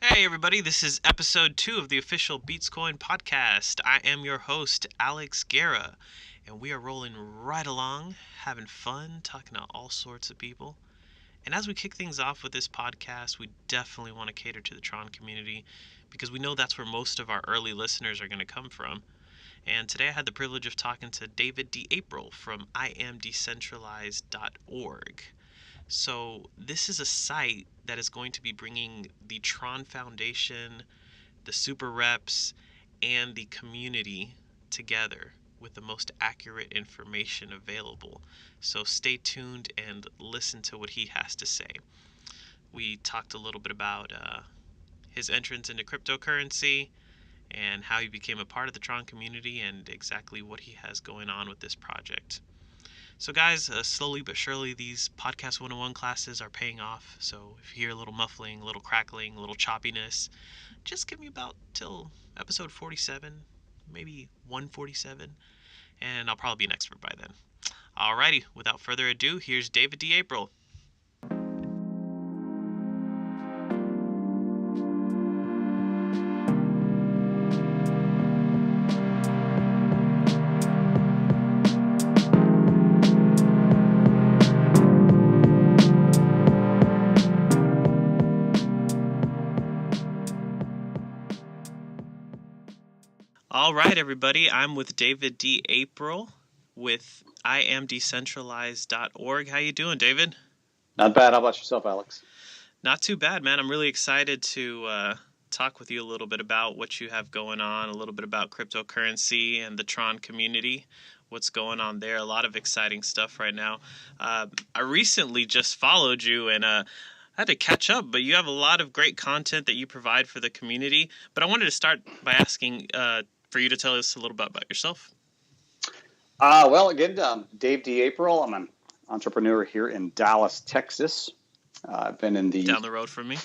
Hey everybody, this is episode 2 of the official BeatzCoin podcast. I am your host, Alex Guerra, and we are rolling right along, having fun, talking to all sorts of people. And as we kick things off with this podcast, we definitely want to cater to the Tron community because we know that's where most of our early listeners are going to come from. And today I had the privilege of talking to David DAprile from IamDecentralized.org. So this is a site that is going to be bringing the Tron Foundation, the super reps, and the community together with the most accurate information available. So stay tuned and listen to what he has to say. We talked a little bit about his entrance into cryptocurrency and how he became a part of the Tron community and exactly what he has going on with this project. So guys, slowly but surely these Podcast 101 classes are paying off. So if you hear a little muffling, a little crackling, a little choppiness, just give me about till episode 47, maybe 147, and I'll probably be an expert by then. Alrighty, without further ado, here's David DAprile. All right, everybody, I'm with David DAprile with IamDecentralized.org. How you doing, David? Not bad. How about yourself, Alex? Not too bad, man. I'm really excited to talk with you a little bit about what you have going on, a little bit about cryptocurrency and the Tron community, what's going on there. A lot of exciting stuff right now. I recently just followed you and I had to catch up, but you have a lot of great content that you provide for the community. But I wanted to start by asking for you to tell us a little bit about yourself. Well, again, Dave DAprile. I'm an entrepreneur here in Dallas, Texas. I've been in the down the road from me.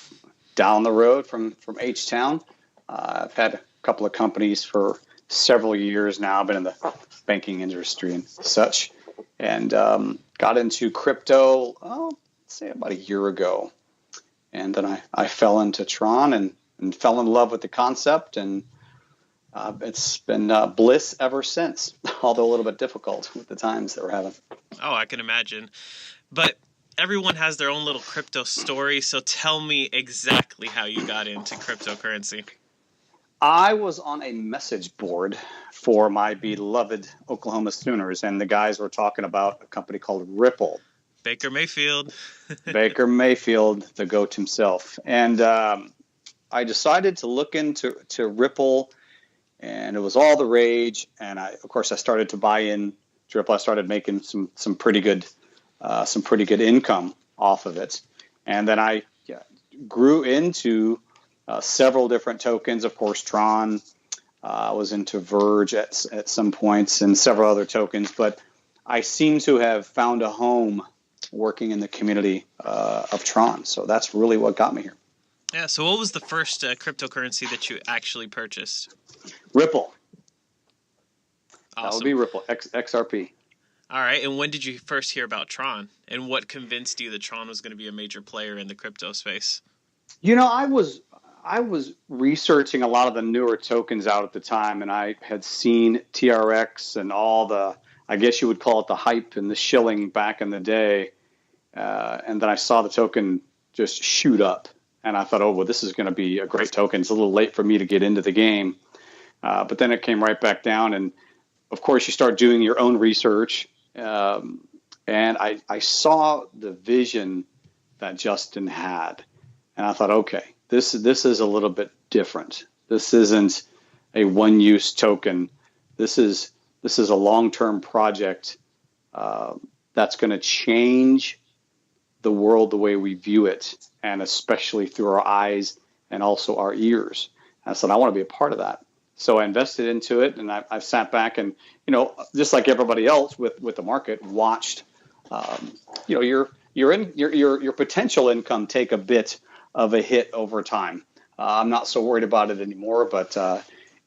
Down the road from H-Town. I've had a couple of companies for several years now. I've been in the banking industry and such, and got into crypto, let's say about a year ago. And then I fell into Tron and fell in love with the concept, and it's been bliss ever since, although a little bit difficult with the times that we're having. Oh, I can imagine. But everyone has their own little crypto story, so tell me exactly how you got into cryptocurrency. I was on a message board for my beloved Oklahoma Sooners, and the guys were talking about a company called Ripple. Baker Mayfield. Baker Mayfield, the GOAT himself. And I decided to look into Ripple, and it was all the rage. And of course, I started to buy in to Ripple. I started making some pretty good income off of it. And then I grew into several different tokens. Of course, Tron. I was into Verge at some points and several other tokens. But I seem to have found a home working in the community of Tron. So that's really what got me here. Yeah, so what was the first cryptocurrency that you actually purchased? Ripple. Awesome. That would be Ripple, XRP. All right, and when did you first hear about Tron? And what convinced you that Tron was going to be a major player in the crypto space? You know, I was researching a lot of the newer tokens out at the time, and I had seen TRX and all the, I guess you would call it the hype and the shilling back in the day. And then I saw the token just shoot up. And I thought, oh, well, this is going to be a great token. It's a little late for me to get into the game. But then it came right back down. And, of course, you start doing your own research. And I saw the vision that Justin had. And I thought, okay, this is a little bit different. This isn't a one-use token. This is a long-term project that's going to change the world the way we view it, and especially through our eyes and also our ears. And I said, I want to be a part of that. So I invested into it, and I've sat back and, just like everybody else with the market, watched, your potential income take a bit of a hit over time. I'm not so worried about it anymore, but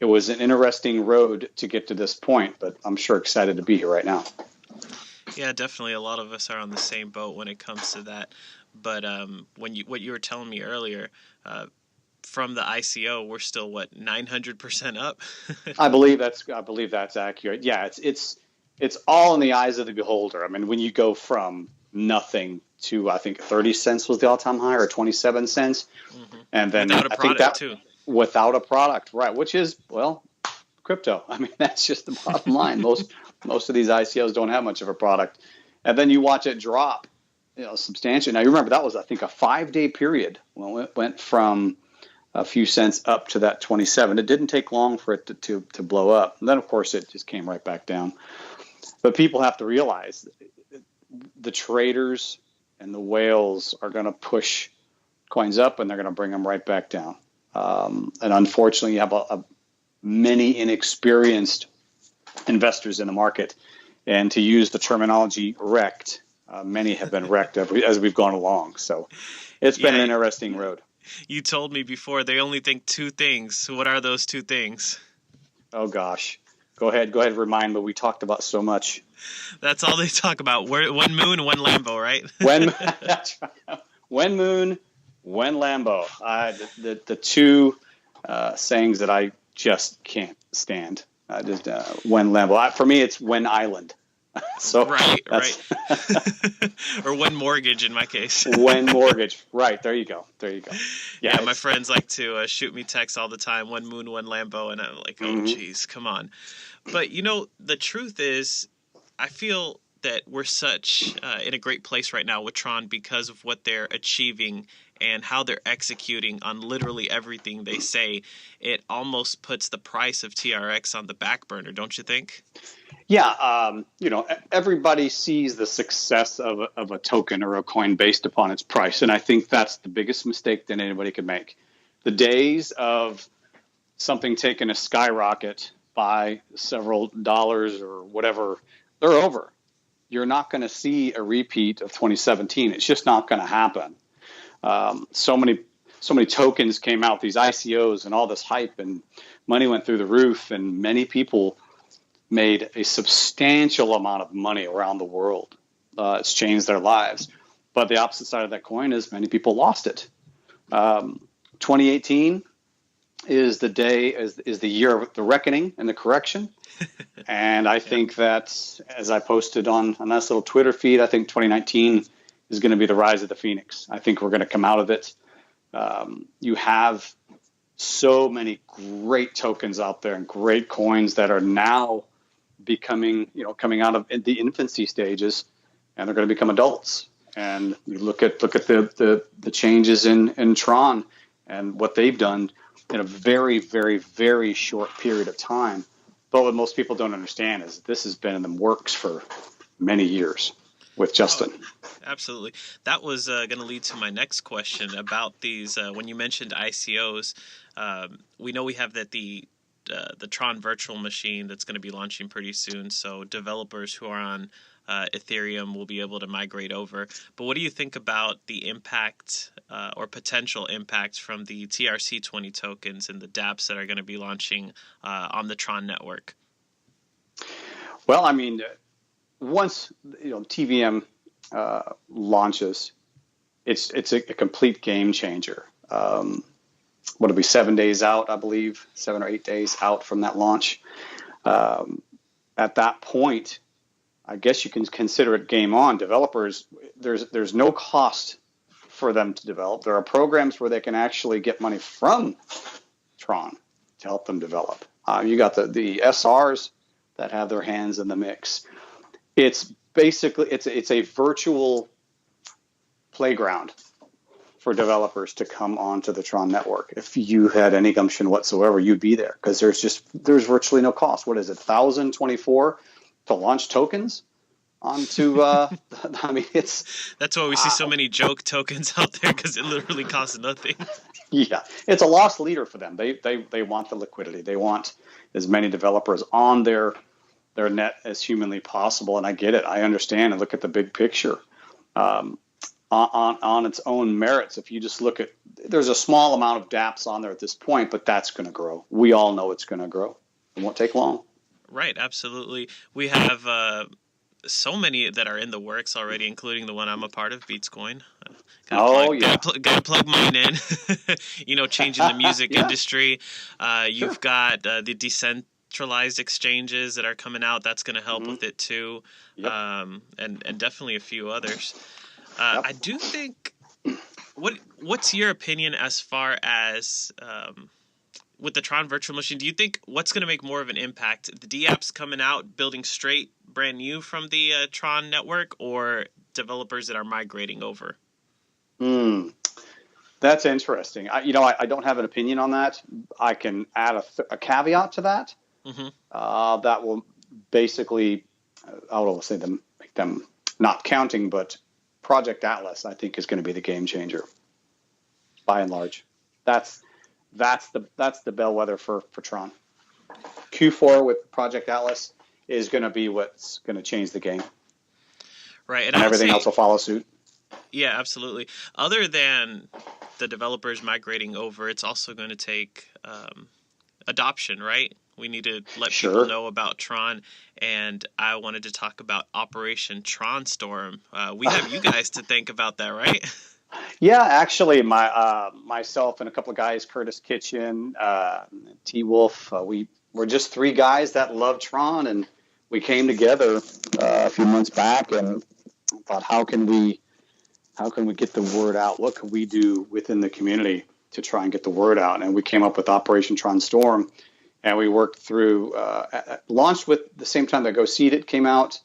it was an interesting road to get to this point, but I'm sure excited to be here right now. Yeah, definitely. A lot of us are on the same boat when it comes to that. But what you were telling me earlier, from the ICO, we're still, what, 900% up? I believe that's accurate. Yeah, it's all in the eyes of the beholder. I mean, when you go from nothing to, I think 30 cents was the all-time high, or 27 cents, and then Without a I think product, that too. without a product, right? Which is, well, crypto. I mean, that's just the bottom line. Most of these ICOs don't have much of a product, and then you watch it drop, substantially. Now you remember that was, I think, a 5-day period when it went from a few cents up to that 27. It didn't take long for it to blow up. And then, of course, it just came right back down. But people have to realize the traders and the whales are going to push coins up, and they're going to bring them right back down. And unfortunately, you have many inexperienced investors in the market. And to use the terminology wrecked, many have been wrecked as we've gone along. So it's been an interesting road. You told me before they only think two things. What are those two things? Oh, gosh. Go ahead. Remind me. We talked about so much. That's all they talk about. One moon, one Lambo, right? That's right. One moon, one Lambo. The two sayings that I just can't stand. One Lambo. For me, it's one island. So right. Or one mortgage in my case. One mortgage. Right. There you go. Yeah, my friends like to shoot me texts all the time. One moon, one Lambo. And I'm like, oh, geez, come on. But, the truth is, I feel that we're such in a great place right now with Tron because of what they're achieving and how they're executing on literally everything they say. It almost puts the price of TRX on the back burner, don't you think? Yeah, everybody sees the success of a token or a coin based upon its price, and I think that's the biggest mistake that anybody could make. The days of something taking a skyrocket by several dollars or whatever, they're over. You're not going to see a repeat of 2017. It's just not going to happen. So many tokens came out, these ICOs, and all this hype, and money went through the roof, and many people made a substantial amount of money around the world. It's changed their lives. But the opposite side of that coin is many people lost it. 2018 is the year of the reckoning and the correction. And I think that, as I posted on a nice little Twitter feed, I think 2019 is going to be the rise of the Phoenix. I think we're going to come out of it. You have so many great tokens out there and great coins that are now coming out of the infancy stages, and they're going to become adults. And you look at the changes in Tron and what they've done in a very, very, very short period of time. But what most people don't understand is this has been in the works for many years with Justin. Oh, absolutely. That was going to lead to my next question about these. When you mentioned ICOs, we know we have the Tron virtual machine that's going to be launching pretty soon. So developers who are on Ethereum will be able to migrate over. But what do you think about the impact or potential impacts from the TRC20 tokens and the dApps that are going to be launching on the Tron network? Well, I mean, once TVM launches, it's a complete game changer. What'll be 7 days out, I believe, 7 or 8 days out from that launch. At that point, I guess you can consider it game on. Developers, there's no cost for them to develop. There are programs where they can actually get money from Tron to help them develop. You got the SRs that have their hands in the mix. It's basically it's a virtual playground for developers to come onto the Tron network. If you had any gumption whatsoever, you'd be there because there's virtually no cost. What is it, 1,024 to launch tokens onto? I mean, that's why we see so many joke tokens out there because it literally costs nothing. Yeah, it's a lost leader for them. They want the liquidity. They want as many developers on their net as humanly possible, and I get it. I understand and look at the big picture. On its own merits, if you just look at, there's a small amount of dApps on there at this point, but that's going to grow. We all know it's going to grow. It won't take long. Right, absolutely. We have so many that are in the works already, including the one I'm a part of, BeatzCoin. Oh yeah. Gotta plug mine in. Changing the music Yeah, industry. You've sure. got the decentralized exchanges that are coming out. That's going to help Hmm. with it too, Yep. and definitely a few others. Yep. I do think. What's your opinion as far as with the Tron virtual machine? Do you think what's going to make more of an impact? The DApps coming out, building straight brand new from the Tron network, or developers that are migrating over? Mm, that's interesting. I don't have an opinion on that. I can add a caveat to that. Hmm. That will basically, I will say them, make them not counting, but Project Atlas, I think, is going to be the game changer by and large. That's that's the bellwether for Tron. Q4 with Project Atlas is going to be what's going to change the game, Right, and and I would everything say, else will follow suit. yeah, absolutely. Other than the developers migrating over, it's also going to take adoption, right? We need to let people Sure. know about Tron, and I wanted to talk about Operation Tron Storm. We have you guys to think about that, right? Yeah, actually, myself and a couple of guys, Curtis Kitchen, T Wolf, we were just three guys that love Tron, and we came together a few months back and thought, how can we get the word out? What can we do within the community to try and get the word out? And we came up with Operation Tron Storm, and we worked through, launched with the same time that Go Seed It came out,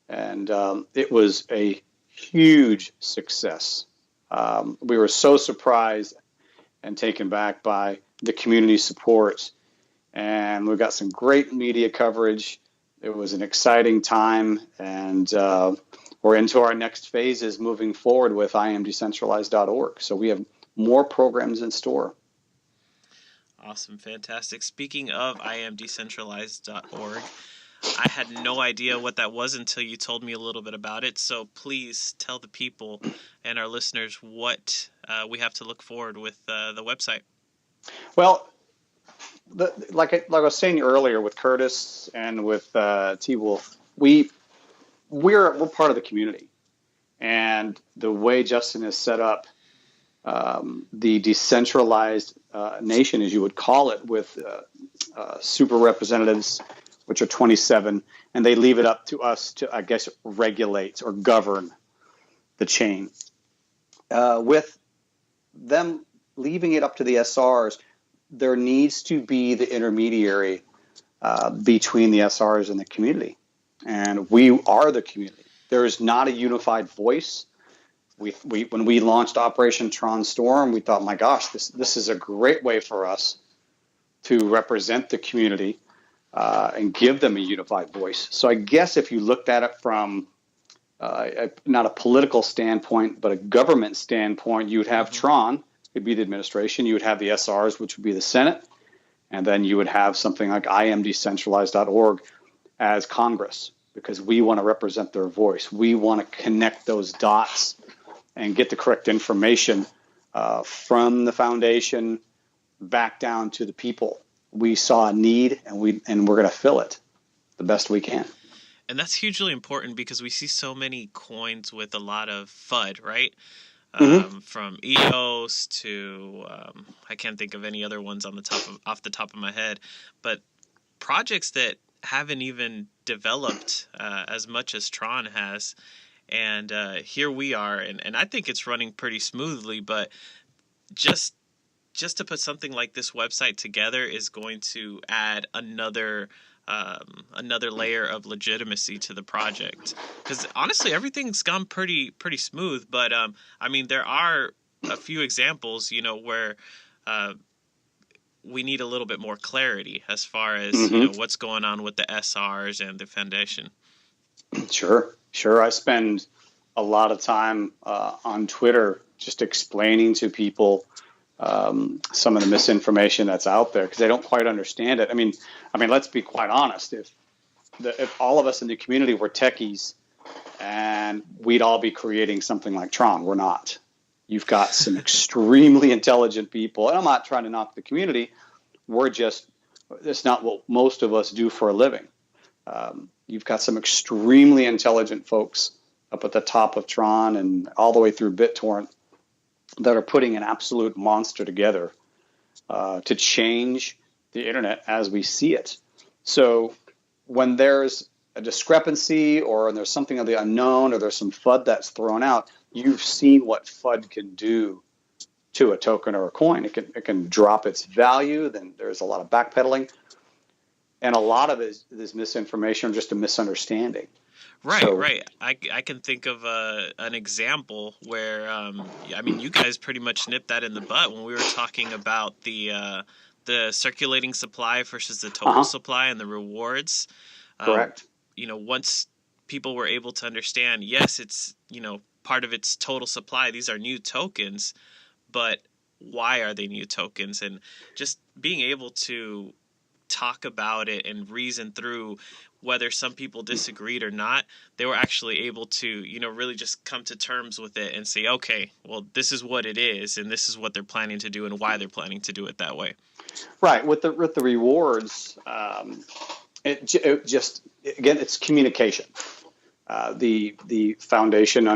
and it was a huge success. We were so surprised and taken back by the community support, and we got some great media coverage. It was an exciting time, and we're into our next phases moving forward with imdecentralized.org. So we have more programs in store. Awesome, fantastic. Speaking of imdecentralized.org, I had no idea what that was until you told me a little bit about it. So please tell the people and our listeners what we have to look forward with the website. Well, like I was saying earlier with Curtis and with T Wolf, we're part of the community, and the way Justin has set up the decentralized nation, as you would call it, with super representatives, which are 27, and they leave it up to us to, I guess, regulate or govern the chain. With them leaving it up to the SRs, there needs to be the intermediary between the SRs and the community. And we are the community. There is not a unified voice. When we launched Operation Tron Storm, we thought, my gosh, this is a great way for us to represent the community and give them a unified voice. So I guess if you looked at it from not a political standpoint, but a government standpoint, you would have Tron, would be the administration. You would have the SRs, which would be the Senate. And then you would have something like imdecentralized.org as Congress, because we want to represent their voice. We want to connect those dots and get the correct information from the foundation back down to the people. We saw a need, and we're going to fill it the best we can. And that's hugely important because we see so many coins with a lot of FUD, right? From EOS to I can't think of any other ones off the top of my head, but projects that haven't even developed as much as Tron has, and here we are, and I think it's running pretty smoothly. But just to put something like this website together is going to add another layer of legitimacy to the project, because honestly everything's gone pretty smooth, but I mean there are a few examples where we need a little bit more clarity as far as what's going on with the SRs and the foundation. Sure. I spend a lot of time on Twitter just explaining to people some of the misinformation that's out there, because they don't quite understand it. I mean, let's be quite honest. If all of us in the community were techies, and we'd all be creating something like Tron, we're not. You've got some extremely intelligent people, and I'm not trying to knock the community. It's not what most of us do for a living. you've got some extremely intelligent folks up at the top of Tron and all the way through BitTorrent that are putting an absolute monster together to change the internet as we see it. So when there's a discrepancy or there's something of the unknown or there's some FUD that's thrown out, you've seen what FUD can do to a token or a coin. It can drop its value. Then there's a lot of backpedaling. And a lot of it is misinformation or just a misunderstanding. Right, So, right. I can think of an example where, I mean, you guys pretty much nipped that in the butt when we were talking about the circulating supply versus the total supply and the rewards. Correct. Once people were able to understand, yes, it's, part of its total supply. These are new tokens, but why are they new tokens? And just being able to talk about it and reason through whether some people disagreed or not, they were actually able to, really just come to terms with it and say, okay, well, this is what it is, and this is what they're planning to do and why they're planning to do it that way. Right. With the rewards, it just, again, it's communication. The foundation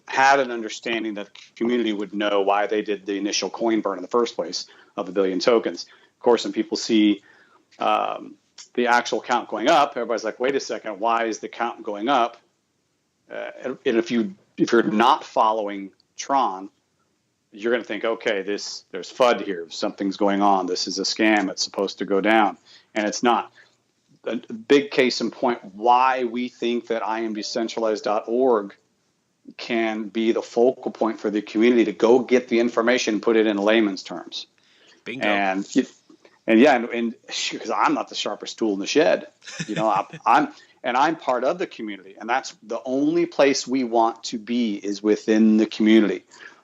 had an understanding that the community would know why they did the initial coin burn in the first place of 1 billion tokens. Of course, when people see the actual count going up, everybody's like, wait a second, why is the count going up? And if you're not following Tron, you're going to think, okay, there's FUD here, something's going on, this is a scam, it's supposed to go down, and it's not. A big case in point why we think that imdecentralized.org can be the focal point for the community to go get the information, put it in layman's terms. Bingo. And because I'm not the sharpest tool in the shed, I'm part of the community, and that's the only place we want to be is within the community,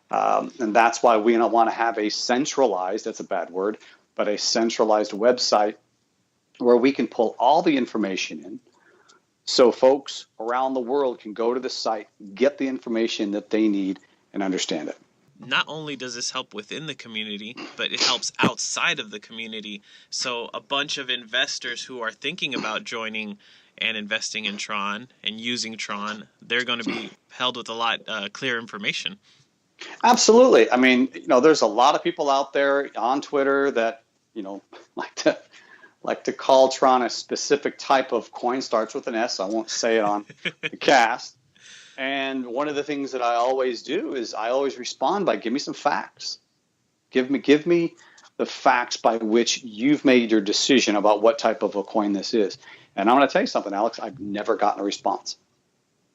and that's why we don't want to have a centralized, that's a bad word, but a centralized website where we can pull all the information in, so folks around the world can go to the site, get the information that they need, and understand it. Not only does this help within the community, but it helps outside of the community. So a bunch of investors who are thinking about joining and investing in Tron and using Tron, they're going to be held with a lot clearer information. Absolutely. I mean, there's a lot of people out there on Twitter that, like to call Tron a specific type of coin, starts with an S. I won't say it on the cast. And one of the things that I always do is I always respond by, give me some facts. Give me the facts by which you've made your decision about what type of a coin this is. And I'm going to tell you something, Alex. I've never gotten a response.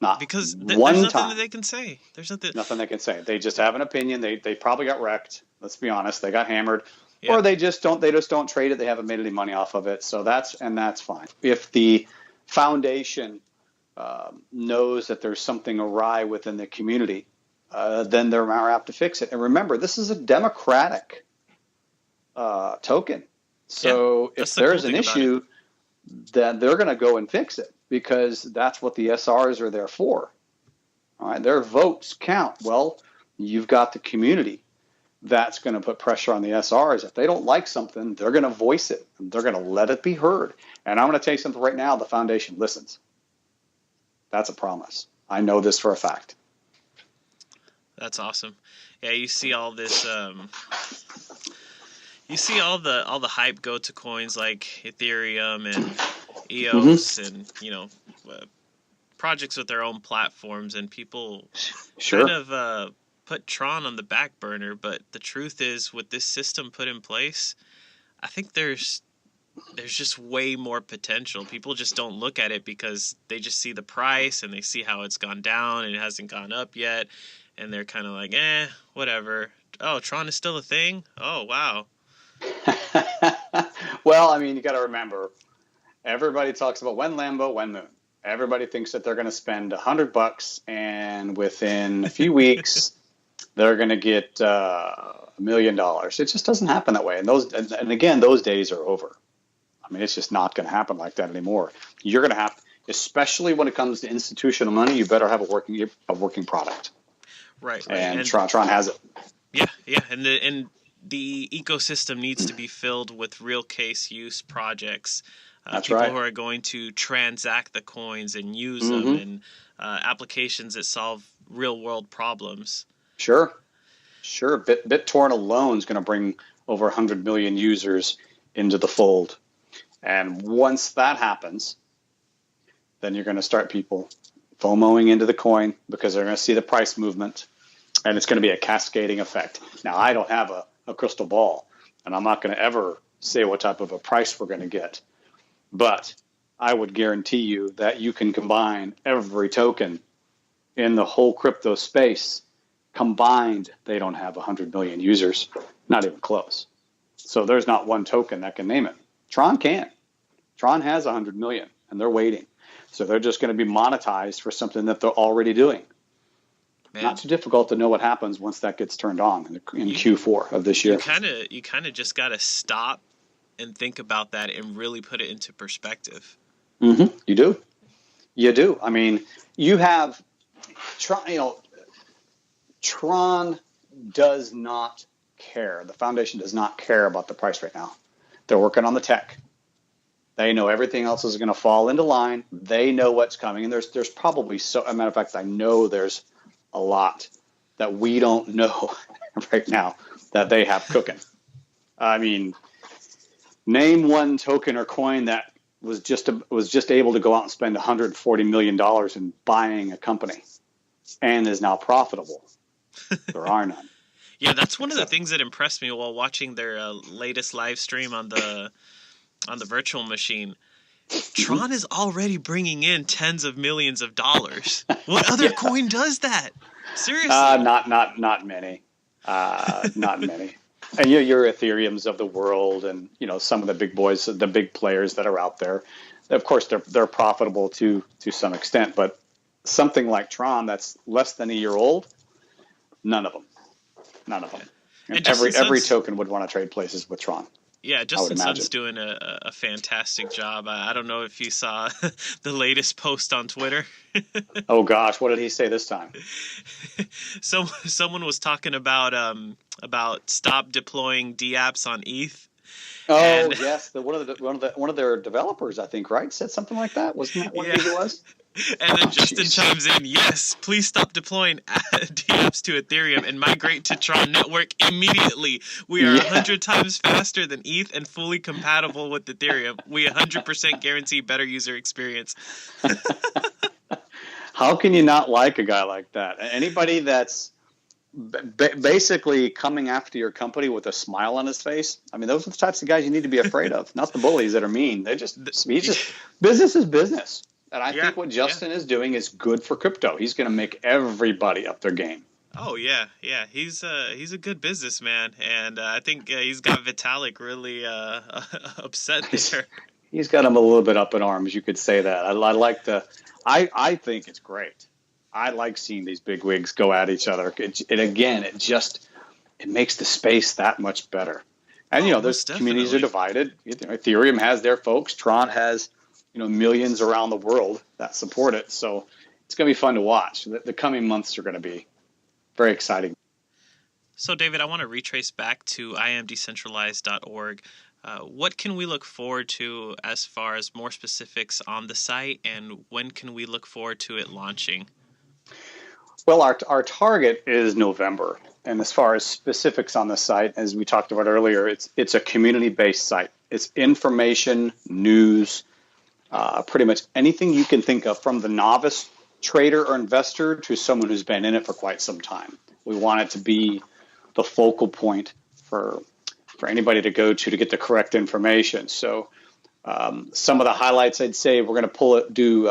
Not because one there's nothing time. that they can say. There's nothing they can say. They just have an opinion. They probably got wrecked. Let's be honest. They got hammered. Yeah. Or they just don't trade it. They haven't made any money off of it. So that's fine. If the foundation knows that there's something awry within the community, then they're more apt to fix it. And remember, this is a democratic token. So if there's an issue, then they're going to go and fix it because that's what the SRs are there for. All right, their votes count. Well, you've got the community that's going to put pressure on the SRs. If they don't like something, they're going to voice it. They're going to let it be heard. And I'm going to tell you something right now. The foundation listens. That's a promise. I know this for a fact. That's awesome. Yeah, you see all this. You see all the hype go to coins like Ethereum and EOS and projects with their own platforms, and people kind of put Tron on the back burner. But the truth is, with this system put in place, I think there's just way more potential. People just don't look at it because they just see the price and they see how it's gone down and it hasn't gone up yet. And they're kind of like, whatever. Oh, Tron is still a thing? Oh, wow. Well, I mean, you got to remember, everybody talks about when Lambo, when Moon. Everybody thinks that they're going to spend $100 and within a few weeks, they're going to get $1 million. It just doesn't happen that way. And again, those days are over. I mean, it's just not going to happen like that anymore. You're going to have, especially when it comes to institutional money, you better have a working product. Right. And Tron has it. Yeah. And the ecosystem needs to be filled with real case use projects. That's people right. who are going to transact the coins and use them, Mm-hmm. and applications that solve real world problems. Sure. BitTorrent alone is going to bring over 100 million users into the fold. And once that happens, then you're going to start people FOMOing into the coin because they're going to see the price movement, and it's going to be a cascading effect. Now, I don't have a crystal ball, and I'm not going to ever say what type of a price we're going to get. But I would guarantee you that you can combine every token in the whole crypto space. Combined, they don't have 100 million users, not even close. So there's not one token that can name it. Tron can. Tron has 100 million, and they're waiting. So they're just going to be monetized for something that they're already doing. Man. Not too difficult to know what happens once that gets turned on in Q4 of this year. You kind of just got to stop and think about that and really put it into perspective. Mm-hmm. You do. I mean, you have Tron does not care. The foundation does not care about the price right now. They're working on the tech. They know everything else is going to fall into line. They know what's coming. And there's probably as a matter of fact, I know there's a lot that we don't know right now that they have cooking. I mean, name one token or coin that was just able to go out and spend $140 million in buying a company and is now profitable. There are none. Yeah, that's one of the things that impressed me while watching their latest live stream on the virtual machine. Tron is already bringing in tens of millions of dollars. What other coin does that? Seriously? Not many. Not many. And your Ethereums of the world, and some of the big boys, the big players that are out there. Of course, they're profitable to some extent, but something like Tron that's less than a year old, none of them. And every token would want to trade places with Tron. Yeah, Justin Sun's doing a fantastic job. I don't know if you saw the latest post on Twitter. Oh gosh, what did he say this time? Someone was talking about stop deploying DApps on ETH. Oh yes, one of their developers, I think, right, said something like that. Wasn't that what it was? And then Justin chimes in, yes, please stop deploying DApps to Ethereum and migrate to Tron Network immediately. We are 100 times faster than ETH and fully compatible with Ethereum. We 100% guarantee better user experience. How can you not like a guy like that? Anybody that's basically coming after your company with a smile on his face. I mean, those are the types of guys you need to be afraid of, not the bullies that are mean. Business is business. And I think what Justin is doing is good for crypto. He's going to make everybody up their game. Oh yeah. He's a good businessman, and I think he's got Vitalik really upset there. He's got him a little bit up in arms. You could say that. I think it's great. I like seeing these big wigs go at each other. It makes the space that much better. And there's communities are divided. Ethereum has their folks. Tron has millions around the world that support it. So it's going to be fun to watch. The coming months are going to be very exciting. So, David, I want to retrace back to imdecentralized.org. What can we look forward to as far as more specifics on the site, and when can we look forward to it launching? Well, our target is November. And as far as specifics on the site, as we talked about earlier, it's a community-based site. It's information, news, pretty much anything you can think of, from the novice trader or investor to someone who's been in it for quite some time. We want it to be the focal point for anybody to go to get the correct information. So some of the highlights, I'd say, we're going to do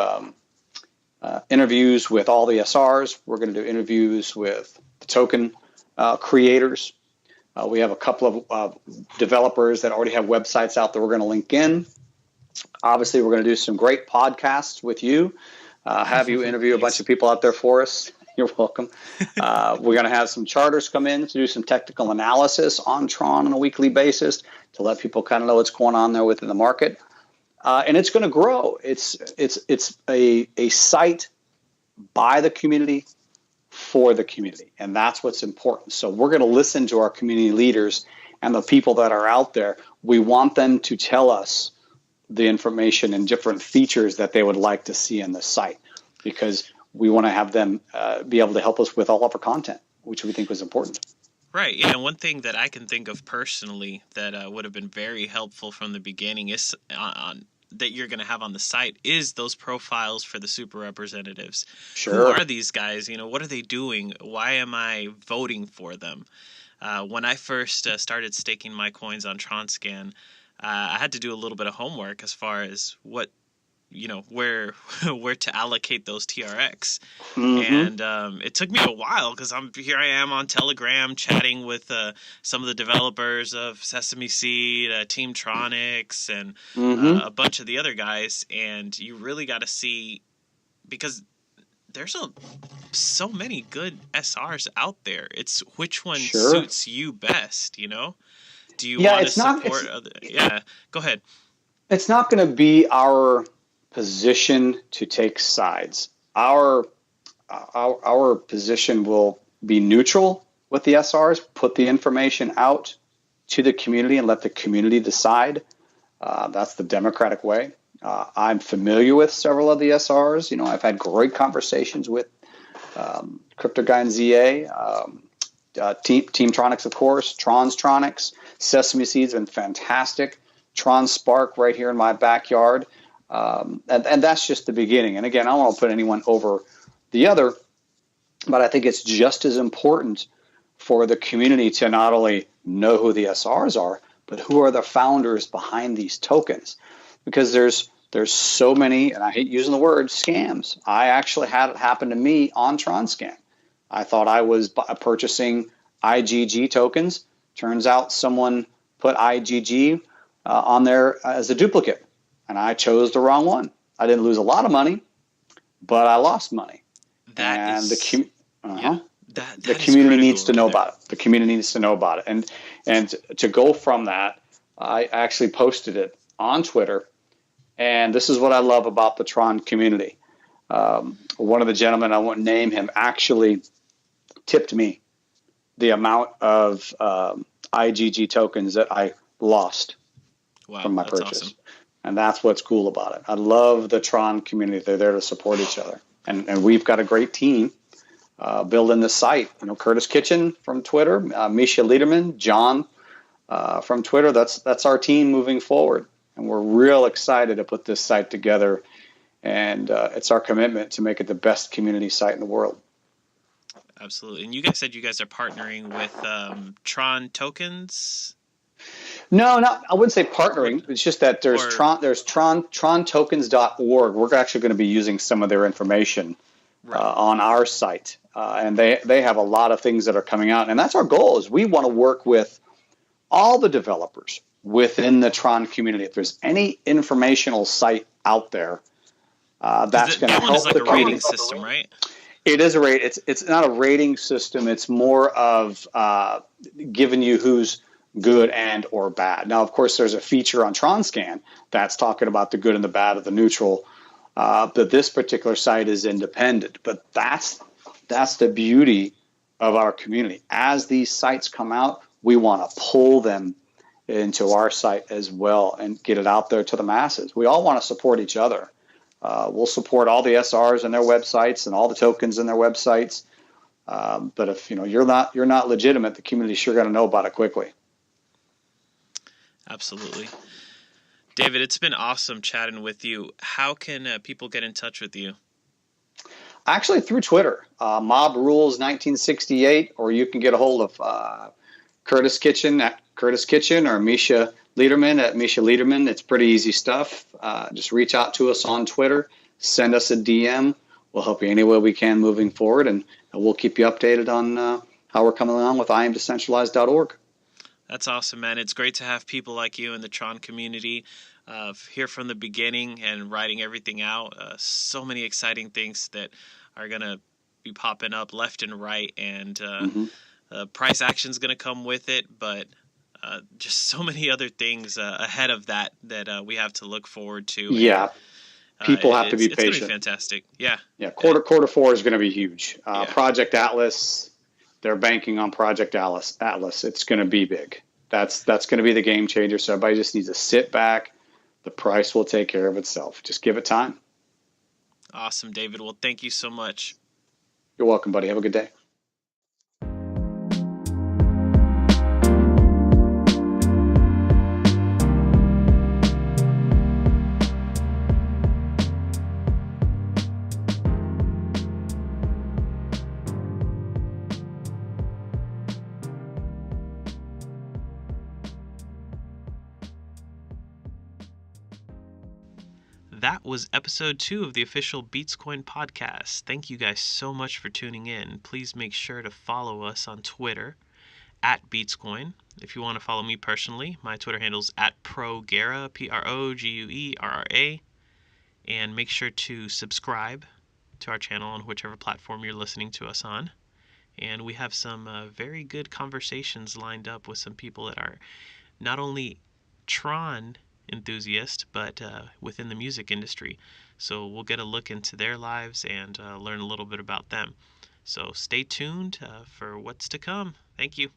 interviews with all the SRs. We're going to do interviews with the token creators. We have a couple of developers that already have websites out that we're going to link in. Obviously, we're going to do some great podcasts with you, have you interview a bunch of people out there for us. You're welcome. We're going to have some charters come in to do some technical analysis on Tron on a weekly basis to let people kind of know what's going on there within the market. And it's going to grow. It's a site by the community for the community. And that's what's important. So we're going to listen to our community leaders and the people that are out there. We want them to tell us the information and different features that they would like to see in the site, because we want to have them be able to help us with all of our content, which we think was important. Right. Yeah. One thing that I can think of personally that would have been very helpful from the beginning is that you're going to have on the site is those profiles for the super representatives. Sure. Who are these guys? What are they doing? Why am I voting for them? When I first started staking my coins on TronScan, I had to do a little bit of homework as far as where to allocate those TRX. Mm-hmm. And it took me a while because here I am on Telegram chatting with some of the developers of Sesame Seed, Teamtronics, and a bunch of the other guys. And you really got to see, because there's so many good SRs out there. It's which one suits you best, Do you want to support other? Yeah, go ahead. It's not going to be our position to take sides. Our position will be neutral with the SRs, put the information out to the community and let the community decide. That's the democratic way. I'm familiar with several of the SRs. I've had great conversations with Crypto Guy and ZA, Teamtronics, of course, Tronics, Sesame Seed's been fantastic. Tron Spark right here in my backyard. And that's just the beginning. And again, I don't want to put anyone over the other, but I think it's just as important for the community to not only know who the SRs are, but who are the founders behind these tokens. Because there's so many, and I hate using the word scams. I actually had it happen to me on TronScan. I thought I was purchasing IGG tokens. Turns out someone put IGG on there as a duplicate, and I chose the wrong one. I didn't lose a lot of money, but I lost money. The community needs to know about it. The community needs to know about it. And to go from that, I actually posted it on Twitter. And this is what I love about the Tron community. One of the gentlemen, I won't name him, actually tipped me the amount of IGG tokens that I lost from my purchase. Awesome. And that's what's cool about it. I love the Tron community. They're there to support each other. And we've got a great team building the site. Curtis Kitchen from Twitter, Misha Liederman, John from Twitter. That's our team moving forward. And we're real excited to put this site together. And it's our commitment to make it the best community site in the world. Absolutely. And you guys said you guys are partnering with Tron Tokens? No, I wouldn't say partnering. It's just that there's trontokens.org. We're actually going to be using some of their information on our site. And they have a lot of things that are coming out. And that's our goal, is we want to work with all the developers within the Tron community. If there's any informational site out there, that's going to help the community. That one is like a rating system, right? It is a rate. It's not a rating system. It's more of giving you who's good and or bad. Now, of course, there's a feature on TronScan that's talking about the good and the bad of the neutral. But this particular site is independent. But that's the beauty of our community. As these sites come out, we want to pull them into our site as well and get it out there to the masses. We all want to support each other. We'll support all the SRs and their websites and all the tokens in their websites. But if you're not legitimate, the community's sure going to know about it quickly. Absolutely. David, it's been awesome chatting with you. How can people get in touch with you? Actually, through Twitter, Mob Rules 1968, or you can get a hold of Curtis Kitchen at Curtis Kitchen, or Misha Liederman at Misha Liederman. It's pretty easy stuff. Just reach out to us on Twitter, send us a DM. We'll help you any way we can moving forward, and we'll keep you updated on how we're coming along with IamDecentralized.org. That's awesome, man. It's great to have people like you in the Tron community here from the beginning and writing everything out. So many exciting things that are going to be popping up left and right, and price action is going to come with it, but just so many other things ahead of that we have to look forward to. Yeah. People have to be patient. It's going to be fantastic. Yeah. Yeah. Quarter four is going to be huge. Project Atlas, they're banking on Project Atlas. It's going to be big. That's going to be the game changer. So everybody just needs to sit back, The price will take care of itself. Just give it time. Awesome, David. Well, thank you so much. You're welcome, buddy. Have a good day. That was episode 2 of the official BeatzCoin podcast. Thank you guys so much for tuning in. Please make sure to follow us on Twitter at BeatzCoin. If you want to follow me personally, my Twitter handle is at ProGuerra, ProGuerra. And make sure to subscribe to our channel on whichever platform you're listening to us on. And we have some very good conversations lined up with some people that are not only Tron enthusiasts, but within the music industry. So we'll get a look into their lives and learn a little bit about them. So stay tuned for what's to come. Thank you.